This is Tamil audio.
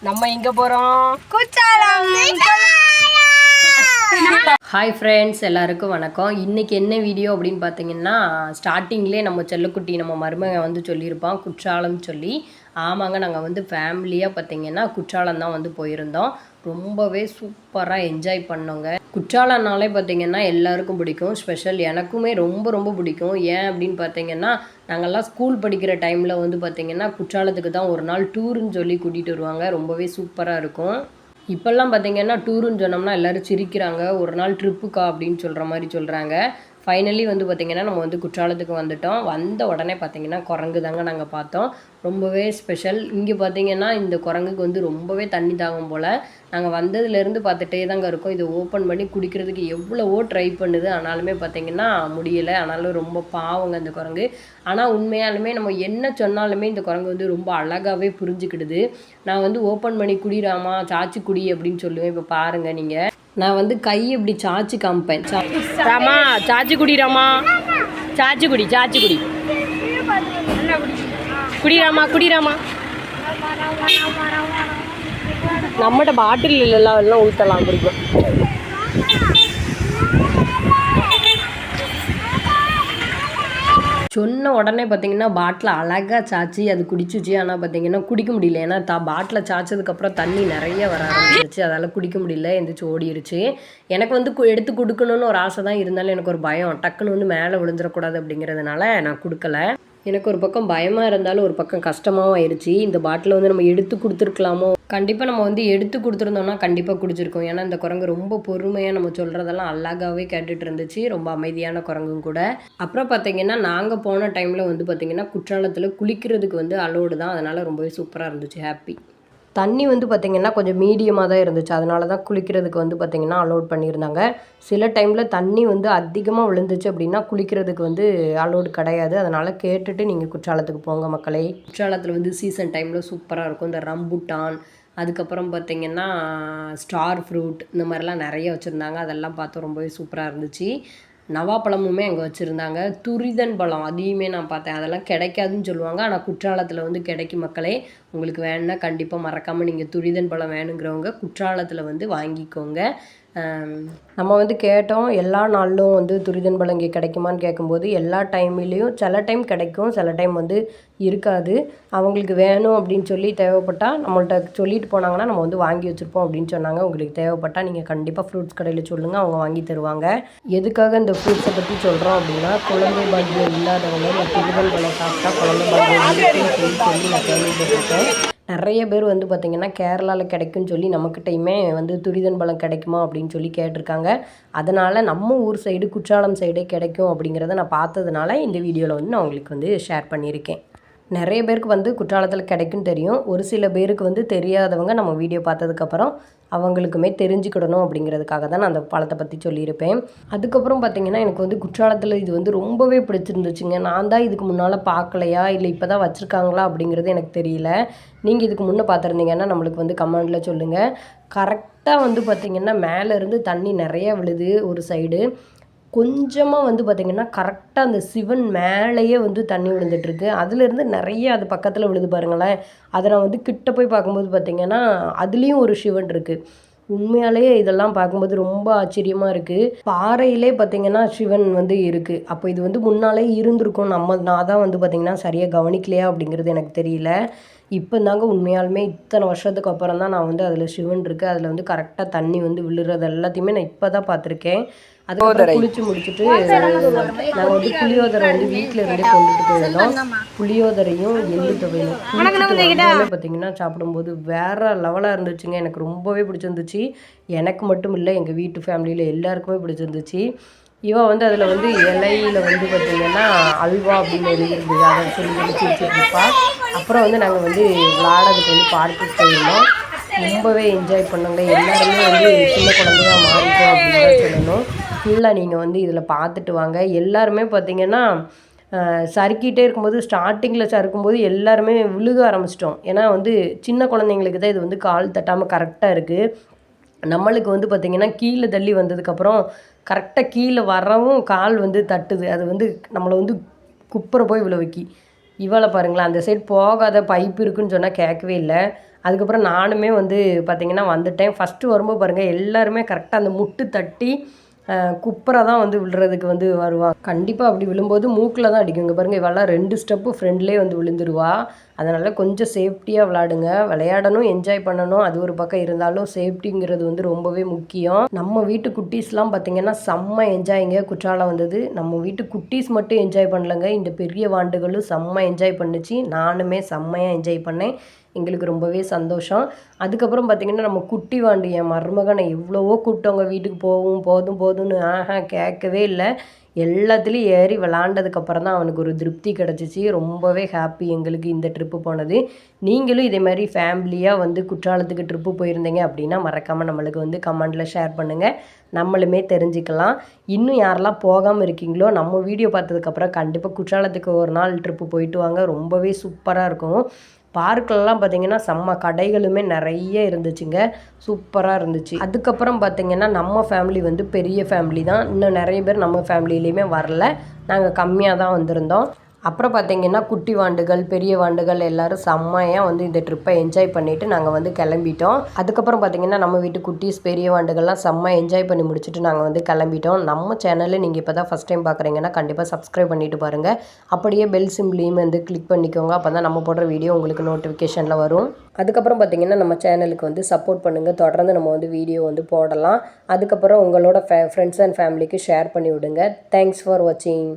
நம்ம எங்க போறோம்? ஹாய் ஃப்ரெண்ட்ஸ், எல்லாருக்கும் வணக்கம். இன்றைக்கி என்ன வீடியோ அப்படின்னு பார்த்தீங்கன்னா, ஸ்டார்டிங்லேயே நம்ம செல்லக்குட்டி நம்ம மருமகன் வந்து சொல்லியிருப்பான் குற்றாலம் சொல்லி. ஆமாங்க, நாங்கள் வந்து ஃபேமிலியாக பார்த்தீங்கன்னா குற்றாலம் தான் வந்து போயிருந்தோம். ரொம்பவே சூப்பராக என்ஜாய் பண்ணோங்க. குற்றாலம்னாலே பார்த்திங்கன்னா எல்லாருக்கும் பிடிக்கும். ஸ்பெஷல் எனக்குமே ரொம்ப ரொம்ப பிடிக்கும். ஏன் அப்படின்னு பார்த்தீங்கன்னா, நாங்கள்லாம் ஸ்கூல் படிக்கிற டைமில் வந்து பார்த்திங்கன்னா குற்றாலத்துக்கு தான் ஒரு நாள் டூருன்னு சொல்லி கூட்டிகிட்டு வருவாங்க. ரொம்பவே சூப்பராக இருக்கும். இப்போல்லாம் பார்த்திங்கன்னா டூருன்னு சொன்னோம்னா எல்லோரும் சிரிக்கிறாங்க. ஒரு நாள் ட்ரிப்புக்கா அப்படின்னு சொல்கிற மாதிரி சொல்கிறாங்க. ஃபைனலி வந்து பார்த்திங்கன்னா நம்ம வந்து குற்றாலத்துக்கு வந்துட்டோம். வந்த உடனே பார்த்திங்கன்னா குரங்கு தாங்க நாங்கள் பார்த்தோம். ரொம்பவே ஸ்பெஷல். இங்கே பார்த்திங்கன்னா இந்த குரங்குக்கு வந்து ரொம்பவே தண்ணி தாகம் போல். நாங்கள் வந்ததுலேருந்து பார்த்துட்டே தாங்க இருக்கோம். இதை ஓப்பன் பண்ணி குடிக்கிறதுக்கு எவ்வளவோ ட்ரை பண்ணுது. ஆனாலுமே பார்த்திங்கன்னா முடியலை. ஆனாலும் ரொம்ப பாவங்க இந்த குரங்கு. ஆனால் உண்மையாலுமே நம்ம என்ன சொன்னாலுமே இந்த குரங்கு வந்து ரொம்ப அழகாகவே புரிஞ்சுக்கிடுது. நான் வந்து ஓப்பன் பண்ணி குடிராமா, சாச்சி குடி அப்படின்னு சொல்லுவேன். இப்போ பாருங்கள் நீங்கள், நான் வந்து கை இப்படி சாச்சி காமிப்பேன். ராமா சாச்சி குடி, ராமா சாச்சி குடி, சாச்சி குடி, குடிராமா குடிராமா. நம்மகிட்ட பாட்டில் இல்லைல்லாம் எல்லாம் ஊற்றலாம் பிடிக்கும். சொன்ன உடனே பார்த்திங்கன்னா பாட்டில் அழகாக சாச்சி அது குடிச்சிச்சு. ஆனால் பார்த்திங்கன்னா குடிக்க முடியல. ஏன்னா பாட்டில் சாய்ச்சதுக்கப்புறம் தண்ணி நிறைய வர ஆரம்பிச்சிருச்சு. அதால் குடிக்க முடியல, எந்திரிச்சு ஓடிடுச்சு. எனக்கு வந்து எடுத்து கொடுக்கணுன்னு ஒரு ஆசை தான். இருந்தாலும் எனக்கு ஒரு பயம், டக்குன்னு வந்து மேலே விழுந்துடக்கூடாது அப்படிங்கிறதுனால நான் கொடுக்கல. எனக்கு ஒரு பக்கம் பயமாக இருந்தாலும் ஒரு பக்கம் கஷ்டமாகவும் ஆயிடுச்சு. இந்த பாட்டில் வந்து நம்ம எடுத்து கொடுத்துருக்கலாமோ. கண்டிப்பாக நம்ம வந்து எடுத்து கொடுத்துருந்தோம்னா கண்டிப்பாக குடிச்சிருக்கோம். ஏன்னா இந்த குரங்கு ரொம்ப பொறுமையாக நம்ம சொல்கிறதெல்லாம் அழகாகவே கேட்டுட்டு இருந்துச்சு. ரொம்ப அமைதியான குரங்கும் கூட. அப்புறம் பார்த்திங்கன்னா நாங்கள் போன டைமில் வந்து பார்த்திங்கன்னா குற்றாலத்தில் குளிக்கிறதுக்கு வந்து அலோடு தான். அதனால் ரொம்பவே சூப்பராக இருந்துச்சு. ஹாப்பி. தண்ணி வந்து பார்த்திங்கன்னா கொஞ்சம் மீடியமாக தான் இருந்துச்சு. அதனால தான் குளிக்கிறதுக்கு வந்து பார்த்திங்கன்னா அலோட் பண்ணியிருந்தாங்க. சில டைமில் தண்ணி வந்து அதிகமாக விழுந்துச்சு அப்படின்னா குளிக்கிறதுக்கு வந்து அலோடு கிடையாது. அதனால் கேட்டுட்டு நீங்கள் குற்றாலத்துக்கு போங்க மக்களே. குற்றாலத்தில் வந்து சீசன் டைமில் சூப்பராக இருக்கும். இந்த ரம்புட்டான், அதுக்கப்புறம் பார்த்திங்கன்னா ஸ்டார் ஃப்ரூட், இந்த மாதிரிலாம் நிறைய வச்சுருந்தாங்க. அதெல்லாம் பார்த்து ரொம்பவே சூப்பராக இருந்துச்சு. நவாப்பழமுமே அங்கே வச்சுருந்தாங்க. துரிதன் பழம் அதையுமே நான் பார்த்தேன். அதெல்லாம் கிடைக்காதுன்னு சொல்லுவாங்க. ஆனால் குற்றாலத்தில் வந்து கிடைக்கும் மக்களே. உங்களுக்கு வேணுன்னா கண்டிப்பாக மறக்காமல் நீங்கள் துரிதன் பழம் வேணுங்கிறவங்க குற்றாலத்தில் வந்து வாங்கிக்கோங்க. நம்ம வந்து கேட்டோம், எல்லா நாளிலும் வந்து துரிதன் பழம் இங்கே கிடைக்குமான்னு கேட்கும்போது எல்லா டைம்லேயும் சில டைம் கிடைக்கும், சில டைம் வந்து இருக்காது. அவங்களுக்கு வேணும் அப்படின்னு சொல்லி தேவைப்பட்டால் நம்மள்ட்ட சொல்லிட்டு போனாங்கன்னா நம்ம வந்து வாங்கி வச்சுருப்போம் அப்படின்னு சொன்னாங்க. உங்களுக்கு தேவைப்பட்டால் நீங்கள் கண்டிப்பாக ஃப்ரூட்ஸ் கடையில் சொல்லுங்கள், அவங்க வாங்கி தருவாங்க. எதுக்காக இந்த ஃப்ரூட்ஸை பற்றி சொல்கிறோம் அப்படின்னா, குழந்தை பாக்கியம் இல்லாதவங்க இந்த துரிதன் பழம் சாப்பிட்டா குழந்தை பாக்கியம் சொல்லி நான் கேள்விப்பட்டிருக்கேன். நிறைய பேர் வந்து பார்த்திங்கன்னா கேரளாவில் கிடைக்குன்னு சொல்லி நம்மக்கிட்டையுமே வந்து துரிதன் பழம் கிடைக்குமா அப்படின்னு சொல்லி கேட்டிருக்காங்க. அதனால் நம்ம ஊர் சைடு குற்றாலம் சைடே கிடைக்கும் அப்படிங்கிறத நான் பார்த்ததுனால இந்த வீடியோவில் வந்து நான் உங்களுக்கு வந்து ஷேர் பண்ணியிருக்கேன். நிறைய பேருக்கு வந்து குற்றாலத்தில் கிடைக்குன்னு தெரியும். ஒரு சில பேருக்கு வந்து தெரியாதவங்க நம்ம வீடியோ பார்த்ததுக்கப்புறம் அவங்களுக்குமே தெரிஞ்சுக்கிடணும் அப்படிங்கிறதுக்காக தான் நான் அந்த பழத்தை பற்றி சொல்லியிருப்பேன். அதுக்கப்புறம் பார்த்திங்கன்னா எனக்கு வந்து குற்றாலத்தில் இது வந்து ரொம்பவே பிடிச்சிருந்துச்சுங்க. நான் தான் இதுக்கு முன்னால் பார்க்கலையா இல்லை இப்போ தான் வச்சுருக்காங்களா அப்படிங்கிறது எனக்கு தெரியல. நீங்கள் இதுக்கு முன்னே பார்த்துருந்தீங்கன்னா நம்மளுக்கு வந்து கமெண்டில் சொல்லுங்கள். கரெக்டாக வந்து பார்த்திங்கன்னா மேலேருந்து தண்ணி நிறையா விழுது ஒரு சைடு. கொஞ்சமாக வந்து பார்த்திங்கன்னா கரெக்டாக அந்த சிவன் மேலேயே வந்து தண்ணி விழுந்துட்டுருக்கு. அதுலேருந்து நிறைய அது பக்கத்தில் விழுது பாருங்களேன். அதை நான் வந்து கிட்ட போய் பார்க்கும்போது பார்த்திங்கன்னா அதுலேயும் ஒரு சிவன் இருக்குது. உண்மையாலேயே இதெல்லாம் பார்க்கும்போது ரொம்ப ஆச்சரியமாக இருக்குது. பாறையிலே பார்த்திங்கன்னா சிவன் வந்து இருக்குது. அப்போ இது வந்து முன்னாலே இருந்திருக்கும். நான் தான் வந்து பார்த்திங்கன்னா சரியாக கவனிக்கலையா அப்படிங்கிறது எனக்கு தெரியல. இப்போ தாங்க உண்மையாலுமே இத்தனை வருஷத்துக்கு அப்புறம் தான் நான் வந்து அதில் சிவன் இருக்குது, அதில் வந்து கரெக்டாக தண்ணி வந்து விழுறது எல்லாத்தையுமே நான் இப்போ தான் பார்த்துருக்கேன். அதுக்கப்புறம் குளிச்சு முடிச்சுட்டு நாங்கள் வந்து புளியோதரை வந்து வீட்டில் இருந்தே கொண்டுட்டு போயிருந்தோம். புளியோதரையும் எள்ளு துவையலும் பார்த்தீங்கன்னா சாப்பிடும்போது வேற லெவலாக இருந்துச்சுங்க. எனக்கு ரொம்பவே பிடிச்சிருந்துச்சு. எனக்கு மட்டும் இல்லை, எங்கள் வீட்டு ஃபேமிலியில் எல்லாருக்குமே பிடிச்சிருந்துச்சு. இவன் வந்து அதில் வந்து இலையில் வந்து பார்த்திங்கன்னா அல்வா அப்படின்னு எழுதியிருந்தது. அதை சொல்லி சிரிச்சிருப்பா. அப்புறம் வந்து நாங்கள் வந்து விளாடதுக்கு வந்து பார்க்குக்கு போயிருந்தோம். ரொம்பவே என்ஜாய் பண்ணோங்க. எல்லாருமே வந்து சின்ன குழந்தையாக மாறிட்டோம் அப்படின்னு தான் சொல்லணும். ஃபுல்லாக நீங்கள் வந்து இதில் பார்த்துட்டு வாங்க. எல்லாருமே பார்த்திங்கன்னா சறுக்கிட்டே இருக்கும்போது ஸ்டார்டிங்கில் சறுக்கும்போது எல்லாருமே விழுக ஆரம்பிச்சிட்டோம். ஏன்னா வந்து சின்ன குழந்தைங்களுக்கு தான் இது வந்து கால் தட்டாமல் கரெக்டாக இருக்குது. நம்மளுக்கு வந்து பார்த்திங்கன்னா கீழே தள்ளி வந்ததுக்கப்புறம் கரெக்டாக கீழே வரவும் கால் வந்து தட்டுது. அது வந்து நம்மளை வந்து குப்புற போய் விழ வைக்கி. இவளை பாருங்களேன், அந்த சைடு போகாத பைப் இருக்குன்னு சொன்னால் கேட்கவே இல்லை. அதுக்கப்புறம் நானுமே வந்து பார்த்திங்கன்னா வந்துட்டேன். ஃபஸ்ட்டு வரும்போது பாருங்கள் எல்லாருமே கரெக்டாக அந்த முட்டு தட்டி குப்புற தான் வந்து விழுறதுக்கு வந்து வருவாங்க. கண்டிப்பாக அப்படி விழும்போது மூக்கில் தான் அடிக்கும். இங்கே பாருங்கள் இவெல்லாம் 2 ஸ்டெப்பு ஃப்ரெண்ட்லேயே வந்து விழுந்துருவா. அதனால் கொஞ்சம் சேஃப்டியாக விளாடுங்க. விளையாடணும், என்ஜாய் பண்ணணும். அது ஒரு பக்கம் இருந்தாலும் சேஃப்டிங்கிறது வந்து ரொம்பவே முக்கியம். நம்ம வீட்டு குட்டீஸ்லாம் பார்த்திங்கன்னா செம்ம என்ஜாய்ங்க குற்றாலம் வந்தது. நம்ம வீட்டு குட்டீஸ் மட்டும் என்ஜாய் பண்ணலங்க. இந்த பெரிய வாண்டுகளும் செம்ம என்ஜாய் பண்ணுச்சு. நானுமே செம்மையாக என்ஜாய் பண்ணேன். எங்களுக்கு ரொம்பவே சந்தோஷம். அதுக்கப்புறம் பார்த்திங்கன்னா நம்ம குட்டி வாண்டு என் மருமகனை எவ்வளவோ கூப்பிட்டவங்க வீட்டுக்கு போகும் போதும்னு கேட்கவே இல்லை. எல்லாத்துலேயும் ஏறி விளாண்டதுக்கப்புறம் தான் அவனுக்கு ஒரு திருப்தி கிடச்சிச்சு. ரொம்பவே ஹாப்பி எங்களுக்கு இந்த ட்ரிப்பு போனது. நீங்களும் இதே மாதிரி ஃபேமிலியாக வந்து குற்றாலத்துக்கு ட்ரிப்பு போயிருந்தீங்க அப்படின்னா மறக்காமல் நம்மளுக்கு வந்து கமெண்டில் ஷேர் பண்ணுங்கள். நம்மளுமே தெரிஞ்சுக்கலாம். இன்னும் யாரெல்லாம் போகாமல் இருக்கீங்களோ நம்ம வீடியோ பார்த்ததுக்கப்புறம் கண்டிப்பாக குற்றாலத்துக்கு ஒரு நாள் ட்ரிப்பு போயிட்டு வாங்க. ரொம்பவே சூப்பராக இருக்கும். பார்க்கெல்லாம் பார்த்திங்கன்னா செம்ம கடைகளுமே நிறைய இருந்துச்சுங்க. சூப்பராக இருந்துச்சு. அதுக்கப்புறம் பார்த்திங்கன்னா நம்ம ஃபேமிலி வந்து பெரிய ஃபேமிலி தான். இன்னும் நிறைய பேர் நம்ம ஃபேமிலியிலையுமே வரல. நாங்கள் கம்மியாக தான் வந்திருந்தோம். அப்புறம் பார்த்திங்கன்னா குட்டி வாண்டுகள் பெரிய வாண்டுகள் எல்லோரும் செம்மையாக வந்து இந்த ட்ரிப்பை என்ஜாய் பண்ணிவிட்டு நாங்கள் வந்து கிளம்பிட்டோம். அதுக்கப்புறம் பார்த்திங்கன்னா நம்ம வீட்டு குட்டீஸ் பெரிய வாண்டுகள்லாம் செம்ம என்ஜாய் பண்ணி முடிச்சுட்டு நாங்கள் வந்து கிளம்பிட்டோம். நம்ம சேனலில் நீங்கள் இப்போ தான் ஃபஸ்ட் டைம் பார்க்குறீங்கன்னா கண்டிப்பாக சப்ஸ்கிரைப் பண்ணிவிட்டு பாருங்கள். அப்படியே பெல் சிம்பிளையும் வந்து கிளிக் பண்ணிக்கோங்க. அப்போ தான் நம்ம போடுற வீடியோ உங்களுக்கு நோட்டிஃபிகேஷனில் வரும். அதுக்கப்புறம் பார்த்திங்கன்னா நம்ம சேனலுக்கு வந்து சப்போர்ட் பண்ணுங்கள். தொடர்ந்து நம்ம வந்து வீடியோ வந்து போடலாம். அதுக்கப்புறம் உங்களோட ஃப்ரெண்ட்ஸ் அண்ட் ஃபேமிலிக்கு ஷேர் பண்ணி விடுங்க. தேங்க்ஸ் ஃபார் வாட்சிங்.